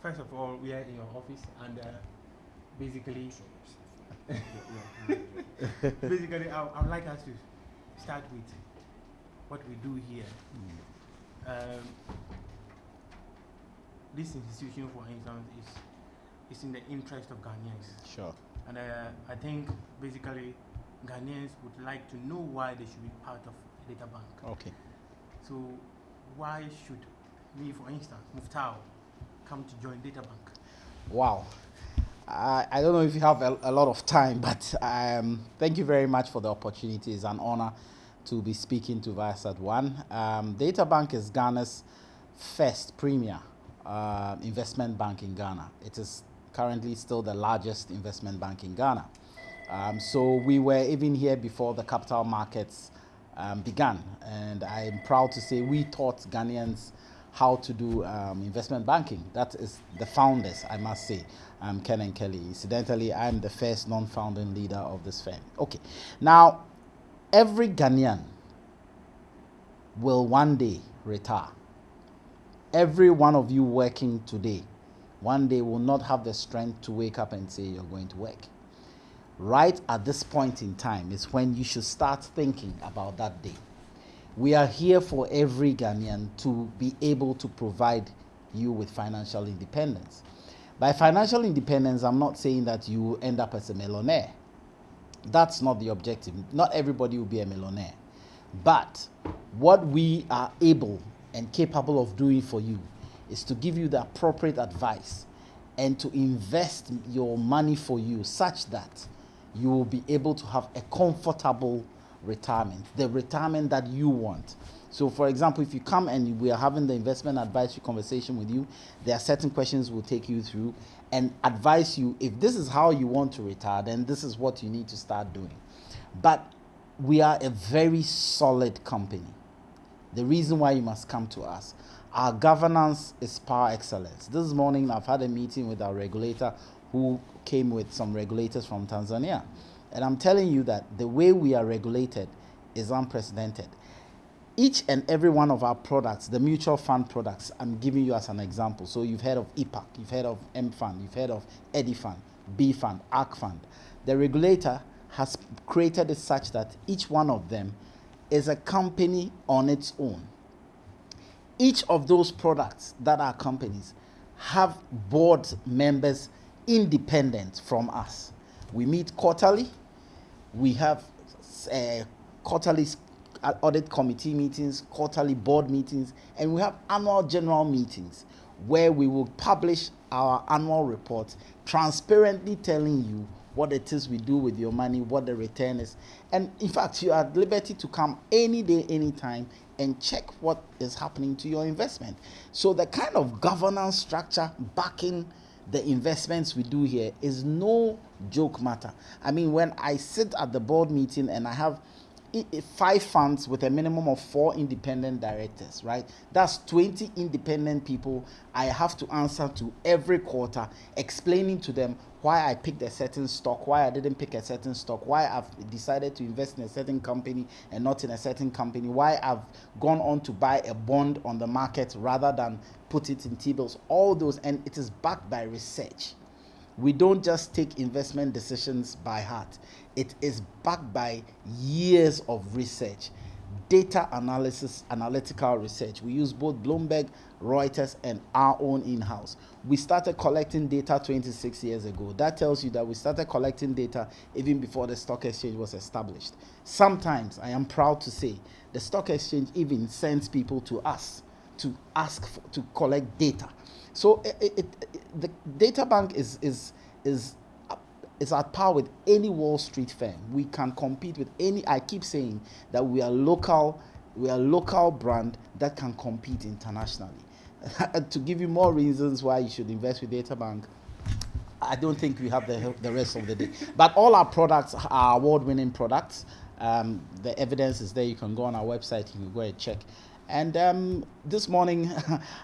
First of all, we are in your office, and basically, basically, I would like us to start with what we do here. This institution, for instance, is in the interest of Ghanaians. Sure. And I think basically Ghanaians would like to know why they should be part of Data Bank. Okay. So why should me, for instance, Muftaw, come to join Data Bank? Wow. I don't know if you have a lot of time, but thank you very much for the opportunity. It's an honor to be speaking to Viasat One. Data Bank is Ghana's first premier investment bank in Ghana. It is currently still the largest investment bank in Ghana. So we were even here before the capital markets began, and I'm proud to say we taught Ghanaians how to do investment banking. That is the founders, I must say, Ken and Kelly. Incidentally, I'm the first non-founding leader of this firm. Okay, now every Ghanaian will one day retire. Every one of you working today, one day will not have the strength to wake up and say you're going to work. Right at this point in time is when you should start thinking about that day. We are here for every Ghanaian to be able to provide you with financial independence. By financial independence, I'm not saying that you end up as a millionaire. That's not the objective. Not everybody will be a millionaire. But what we are able and capable of doing for you is to give you the appropriate advice and to invest your money for you such that you will be able to have a comfortable retirement, the retirement that you want. So for example, if you come and we are having the investment advisory conversation with you, there are certain questions we'll take you through and advise you, if this is how you want to retire, then this is what you need to start doing. But we are a very solid company. The reason why you must come to us, our governance is par excellence. This morning I've had a meeting with our regulator who came with some regulators from Tanzania. And I'm telling you that the way we are regulated is unprecedented. Each and every one of our products, the mutual fund products, I'm giving you as an example. So you've heard of EPAC, you've heard of M Fund, you've heard of EDI Fund, B Fund, ARC Fund. The regulator has created it such that each one of them is a company on its own. Each of those products that are companies have board members independent from us. We meet quarterly. We have quarterly audit committee meetings, quarterly board meetings, and we have annual general meetings where we will publish our annual report, transparently telling you what it is we do with your money, what the return is. And in fact, you are at liberty to come any day, anytime, and check what is happening to your investment. So the kind of governance structure backing the investments we do here is no joke matter. I mean, when I sit at the board meeting and I have 5 funds with a minimum of 4 independent directors, right? That's 20 independent people I have to answer to every quarter, explaining to them why I picked a certain stock, why I didn't pick a certain stock, why I've decided to invest in a certain company and not in a certain company, why I've gone on to buy a bond on the market rather than put it in T-bills, all those, and it is backed by research. We don't just take investment decisions by heart. It is backed by years of research, data analysis, analytical research. We use both Bloomberg, Reuters, and our own in-house. We started collecting data 26 years ago. That tells you that we started collecting data even before the stock exchange was established. Sometimes, I am proud to say, the stock exchange even sends people to us to ask to collect data. So the data bank is at par with any Wall Street firm. We can compete with any. I keep saying that we are local brand that can compete internationally. To give you more reasons why you should invest with Data Bank, I don't think we have the rest of the day. But all our products are award-winning products. The evidence is there. You can go on our website. You can go and check. And this morning,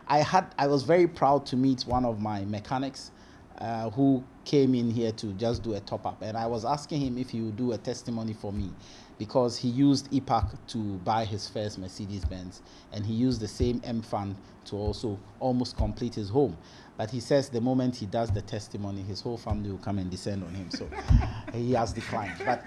I was very proud to meet one of my mechanics who came in here to just do a top-up. And I was asking him if he would do a testimony for me. because he used EPAC to buy his first Mercedes Benz, and he used the same M fund to also almost complete his home. But he says the moment he does the testimony, his whole family will come and descend on him. So he has declined. But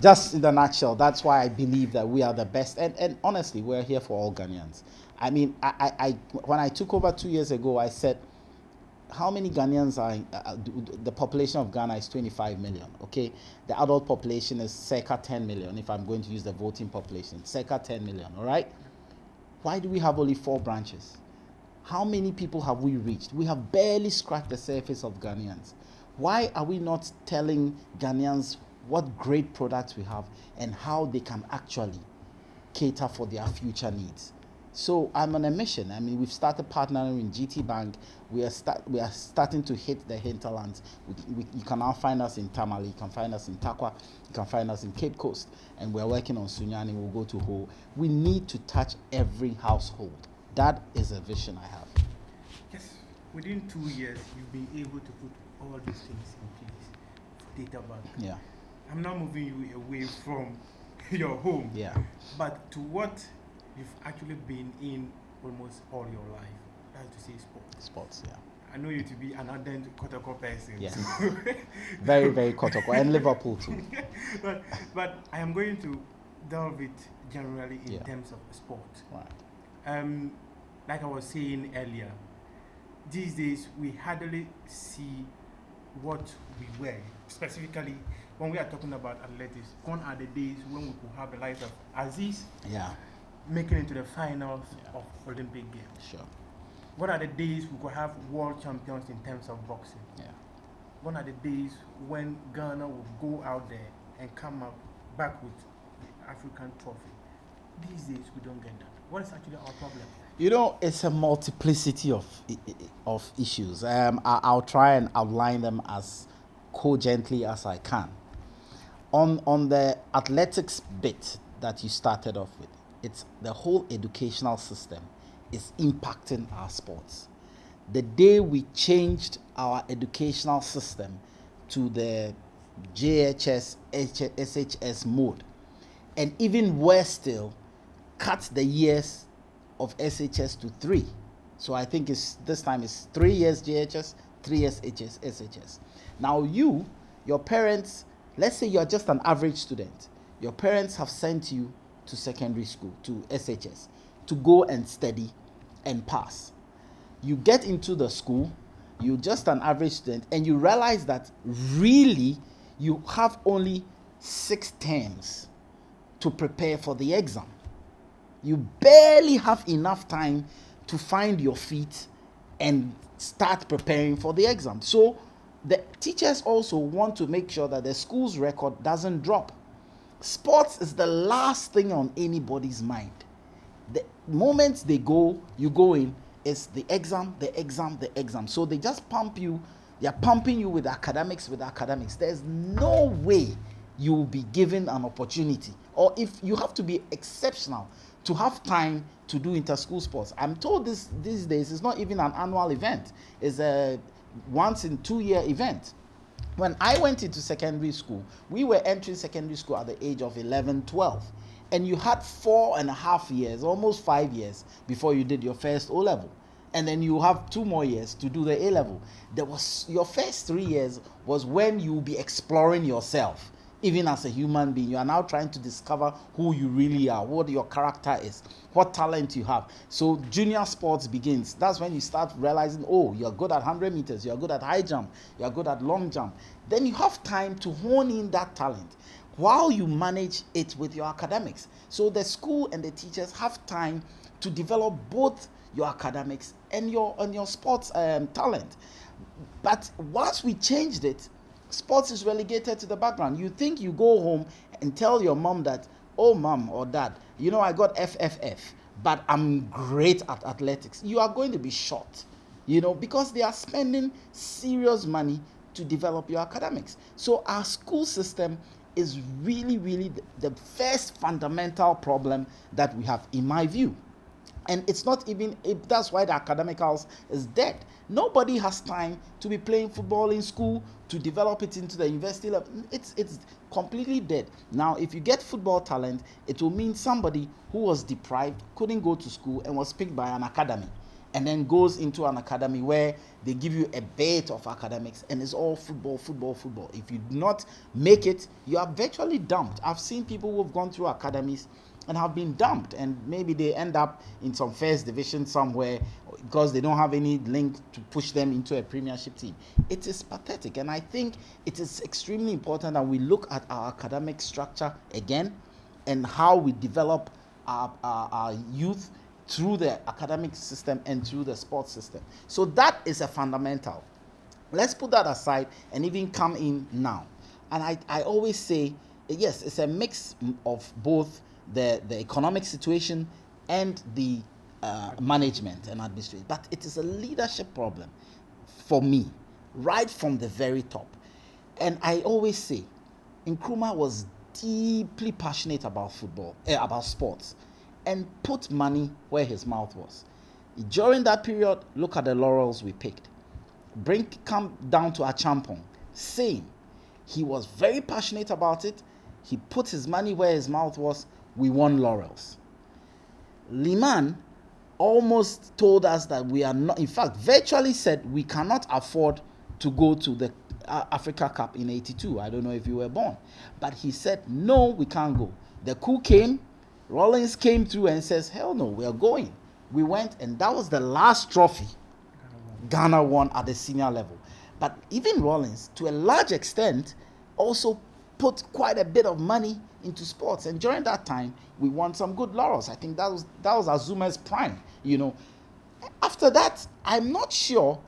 just in the nutshell, that's why I believe that we are the best. And honestly, we're here for all Ghanaians. I mean, I when I took over 2 years ago, I said, how many Ghanaians are the population of Ghana is 25 million, okay? The adult population is circa 10 million, if I'm going to use the voting population, circa 10 million, all right? Why do we have only 4 branches? How many people have we reached? We have barely scratched the surface of Ghanaians. Why are we not telling Ghanaians what great products we have and how they can actually cater for their future needs? So I'm on a mission. I mean, we've started partnering in GT Bank. We are starting to hit the hinterlands. You can now find us in Tamale. You can find us in Takwa. You can find us in Cape Coast. And we're working on Sunyani. We'll go to Ho. We need to touch every household. That is a vision I have. Yes, within 2 years, you've been able to put all these things in place for data bank. Yeah. I'm now moving you away from your home. Yeah. But to what you've actually been in almost all your life. That's to say sports. Sports, yeah. I know you to be an ardent Kotoko person. Yes. So Very, very Kotoko. And Liverpool too. but I am going to delve it generally in terms of sport. Right. Like I was saying earlier, these days we hardly see what we wear. Specifically, when we are talking about athletics, gone are the days when we could have the likes of Aziz making it to the finals of Olympic Games. Sure. What are the days we could have world champions in terms of boxing? Yeah. What are the days when Ghana will go out there and come up back with the African trophy? These days we don't get that. What is actually our problem? You know, it's a multiplicity of issues. I'll try and outline them as cogently as I can. On the athletics bit that you started off with, it's the whole educational system is impacting our sports. The day we changed our educational system to the JHS, SHS mode, and even worse still, cut the years of SHS to 3. So I think this time it's 3 years JHS, 3 years SHS. Now your parents, let's say you're just an average student. Your parents have sent you to secondary school, to SHS, to go and study and pass. You get into the school, you're just an average student, and you realize that really you have only 6 terms to prepare for the exam. You barely have enough time to find your feet and start preparing for the exam. So the teachers also want to make sure that the school's record doesn't drop. Sports is the last thing on anybody's mind. The moment you go in, it's the exam, the exam, the exam. So they just pump you, they're pumping you with academics. There's no way you will be given an opportunity, or if you have to be exceptional to have time to do inter-school sports. I'm told these days it's not even an annual event. It's a once in 2 year event. When I went into secondary school, we were entering secondary school at the age of 11, 12. And you had 4.5 years, almost 5 years, before you did your first O-level. And then you have 2 more years to do the A-level. Your first 3 years was when you will be exploring yourself. Even as a human being, you are now trying to discover who you really are, what your character is, what talent you have. So junior sports begins. That's when you start realizing, oh, you're good at 100 meters, you're good at high jump, you're good at long jump. Then you have time to hone in that talent while you manage it with your academics. So the school and the teachers have time to develop both your academics and your sports talent. But once we changed it, sports is relegated to the background. You think you go home and tell your mom that, oh, mom or dad, I got FFF, but I'm great at athletics. You are going to be shocked, because they are spending serious money to develop your academics. So our school system is really, really the first fundamental problem that we have, in my view. And it's not even, that's why the academicals is dead. Nobody has time to be playing football in school to develop it into the university level. It's completely dead. Now, if you get football talent, it will mean somebody who was deprived, couldn't go to school, and was picked by an academy, and then goes into an academy where they give you a bit of academics, and it's all football, football, football. If you do not make it, you are virtually dumped. I've seen people who have gone through academies and have been dumped, and maybe they end up in some first division somewhere because they don't have any link to push them into a premiership team. It is pathetic, and I think it is extremely important that we look at our academic structure again and how we develop our youth through the academic system and through the sports system. So that is a fundamental. Let's put that aside and even come in now. And I always say, yes, it's a mix of both the economic situation and the management and administration, but it is a leadership problem for me, right from the very top. And I always say, Nkrumah was deeply passionate about football, about sports, and put money where his mouth was. During that period, look at the laurels we picked. Come down to Achampong, same. He was very passionate about it. He put his money where his mouth was. We won laurels. Liman almost told us that we are not, in fact, virtually said we cannot afford to go to the Africa Cup in '82. I don't know if you were born. But he said, no, we can't go. The coup came, Rollins came through and says, hell no, we are going. We went, and that was the last trophy Ghana won at the senior level. But even Rollins, to a large extent, also put quite a bit of money into sports, and during that time we won some good laurels. I think that was Azuma's prime. After that, I'm not sure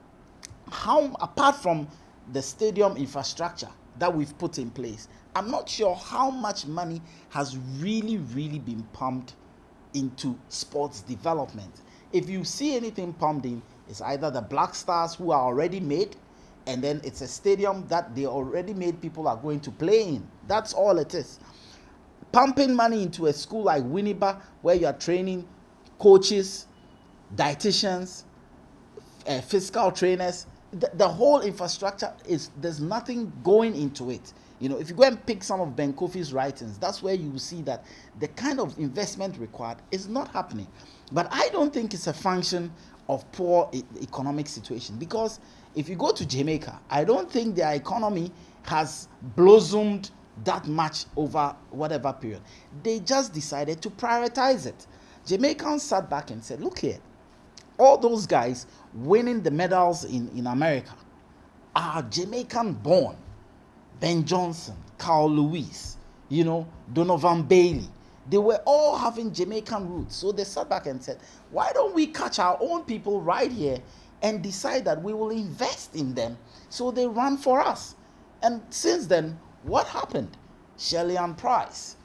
how, apart from the stadium infrastructure that we've put in place, I'm not sure how much money has really been pumped into sports development. If you see anything pumped in, it's either the Black Stars, who are already made, and then it's a stadium that they already made people are going to play in. That's all it is. Pumping money into a school like Winneba, where you are training coaches, dietitians, physical trainers, the whole infrastructure there's nothing going into it. If you go and pick some of Ben Kofi's writings, that's where you will see that the kind of investment required is not happening. But I don't think it's a function of poor economic situation, because if you go to Jamaica, I don't think their economy has blossomed that much over whatever period. They just decided to prioritize it. Jamaicans sat back and said, look here, all those guys winning the medals in America are Jamaican born. Ben Johnson, Carl Lewis, Donovan Bailey. They were all having Jamaican roots. So they sat back and said, why don't we catch our own people right here and decide that we will invest in them so they run for us? And since then, what happened? Shelley-Ann Price,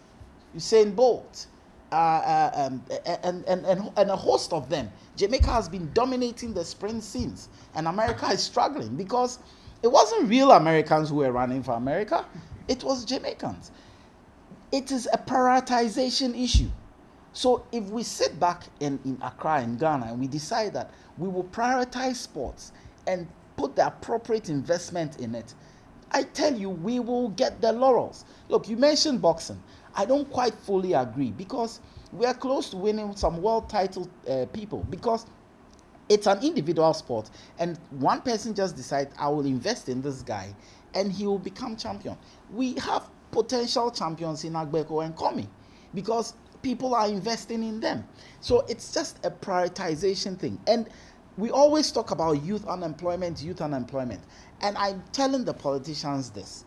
Usain Bolt, and a host of them. Jamaica has been dominating the sprint scenes, and America is struggling because it wasn't real Americans who were running for America. It was Jamaicans. It is a prioritization issue. So if we sit back in Accra, in Ghana, and we decide that we will prioritize sports and put the appropriate investment in it, I tell you, we will get the laurels. Look, you mentioned boxing. I don't quite fully agree, because we are close to winning some world title people, because it's an individual sport, and one person just decides, I will invest in this guy and he will become champion. We have potential champions in Agbeko and Komi because people are investing in them. So it's just a prioritization thing. And we always talk about youth unemployment. And I'm telling the politicians this: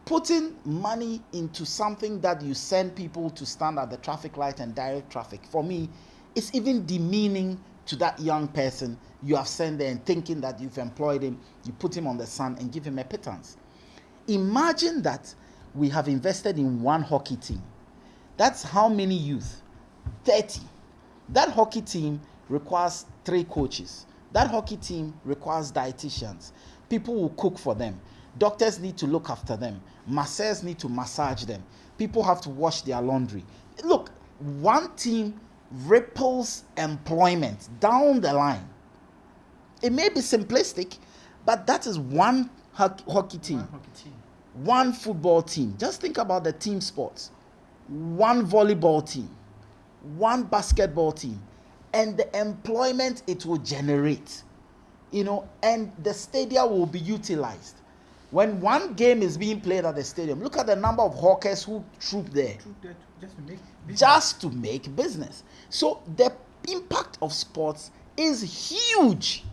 putting money into something that you send people to stand at the traffic light and direct traffic, for me, is even demeaning to that young person you have sent there, and thinking that you've employed him, you put him on the sun and give him a pittance. Imagine that we have invested in one hockey team. That's how many youth? 30. That hockey team requires 3 coaches. That hockey team requires dietitians. People will cook for them. Doctors need to look after them. Masseurs need to massage them. People have to wash their laundry. Look, one team ripples employment down the line. It may be simplistic, but that is one hockey team, one football team. Just think about the team sports. One volleyball team, one basketball team, and the employment it will generate, and the stadium will be utilized. When one game is being played at the stadium, look at the number of hawkers who troop there just to make business. So the impact of sports is huge,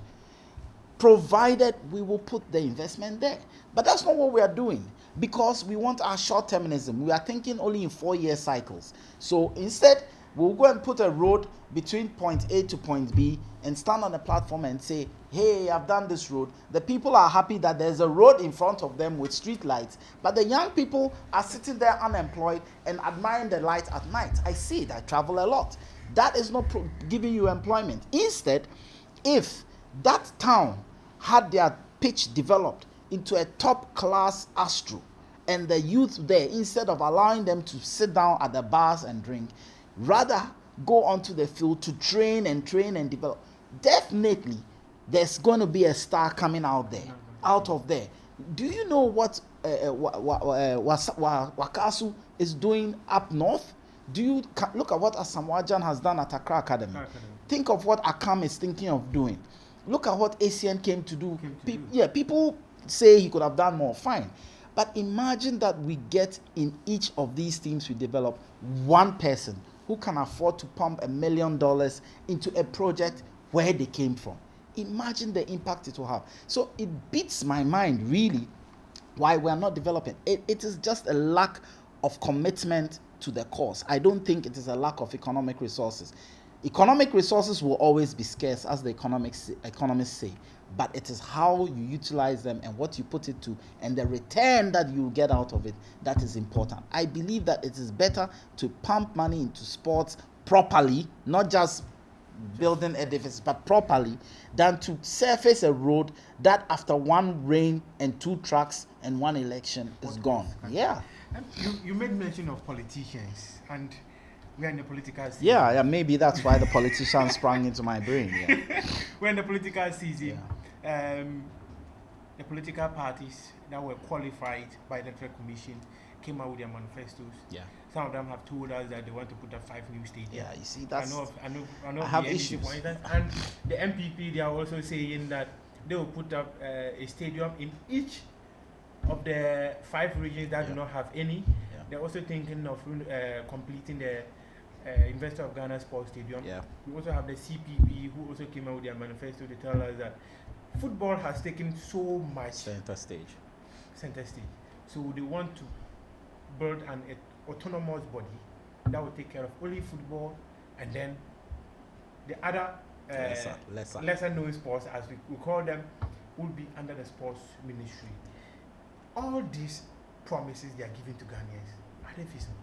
provided we will put the investment there. But that's not what we are doing, because we want our short-termism. We are thinking only in 4-year cycles. So instead, we'll go and put a road between point A to point B and stand on the platform and say, hey, I've done this road. The people are happy that there's a road in front of them with street lights, but the young people are sitting there unemployed and admiring the light at night. I see it. I travel a lot. That is not giving you employment. Instead, if that town had their pitch developed into a top-class astro, and the youth there, instead of allowing them to sit down at the bars and drink, rather go onto the field to train and develop, definitely there's going to be a star coming out of there. Do you know what Wakasu is doing up north? Do you look at what Asamoah has done at Accra Academy? Think of what Akam is thinking of doing. Look at what ACN came to do. People say he could have done more. Fine. But imagine that we get in each of these teams we develop one person who can afford to pump $1 million into a project where they came from. Imagine the impact it will have. So it beats my mind, really, why we are not developing. It is just a lack of commitment to the cause. I don't think it is a lack of economic resources. Economic resources will always be scarce, as the economists say, but it is how you utilize them and what you put it to and the return that you get out of it that is important. I believe that it is better to pump money into sports properly, not just building edifices, but properly, than to surface a road that after one rain and 2 trucks and 1 election is gone. Yeah. And you made mention of politicians, and we are in the political season. Yeah, maybe that's why the politicians sprang into my brain. Yeah. We're in the political season. Yeah. The political parties that were qualified by the Electoral Commission came out with their manifestos. Yeah. Some of them have told us that they want to put up 5 new stadiums. Yeah, you see, that's... I know I have issues. For instance, and the MPP, they are also saying that they will put up a stadium in each of the 5 regions that do not have any. Yeah. They're also thinking of completing the Investor of Ghana Sports Stadium. Yeah. We also have the CPP, who also came out with their manifesto to tell us that football has taken so much center stage. So they want to build an autonomous body that will take care of only football, and then the other lesser known sports, as we call them, will be under the sports ministry. All these promises they are giving to Ghanaians, are they feasible?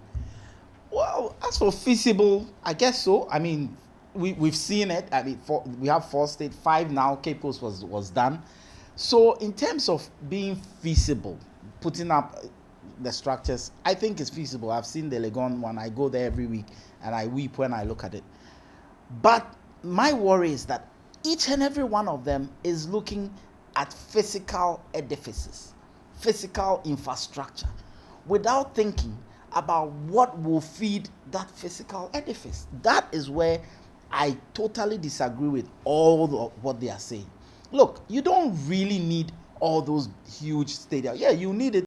Well, as for feasible, I guess so. I mean, we've seen it. I mean, we have 4 states, 5 now. Cape Coast was done. So in terms of being feasible, putting up the structures, I think it's feasible. I've seen the Legon one. I go there every week and I weep when I look at it. But my worry is that each and every one of them is looking at physical edifices, physical infrastructure, without thinking about what will feed that physical edifice. That is where I totally disagree with all what they are saying. Look, you don't really need all those huge stadiums. Yeah, you need it